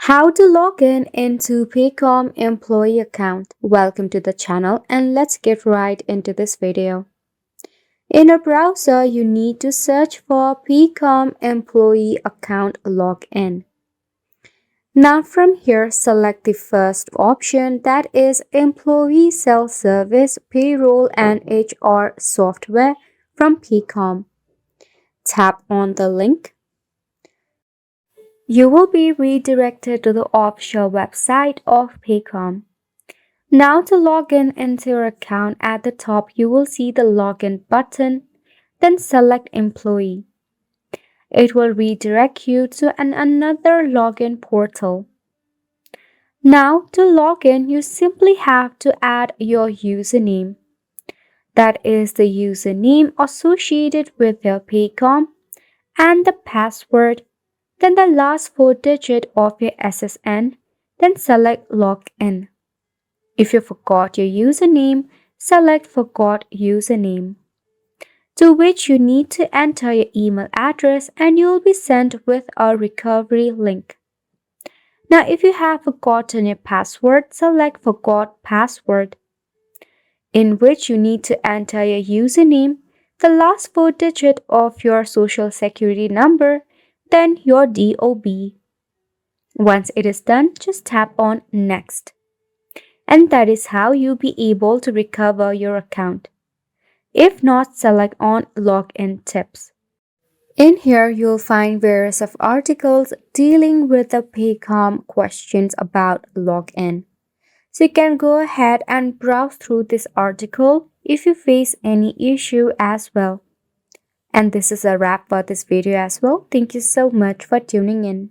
How to log in into Paycom employee account. Welcome to the channel and let's get right into this video. In a browser, you need to search for Paycom employee account login. Now from here, select the first option, that is Employee Self-Service Payroll and HR Software from Paycom. Tap on the link. You will be redirected to the official website of Paycom. Now to log in into your account, at the top you will see the login button, then select employee. It will redirect you to another login portal. Now to log in, you simply have to add your username. That is the username associated with your Paycom and the password, then the last 4 digits of your SSN, then select login. If you forgot your username, select Forgot Username, to which you need to enter your email address and you will be sent with a recovery link. Now, if you have forgotten your password, select Forgot Password, in which you need to enter your username, the last 4 digits of your social security number, then your DOB. Once it is done, just tap on Next. And that is how you'll be able to recover your account. If not, select on Login Tips. In here, you'll find various of articles dealing with the Paycom questions about login. So you can go ahead and browse through this article if you face any issue as well. And this is a wrap for this video as well. Thank you so much for tuning in.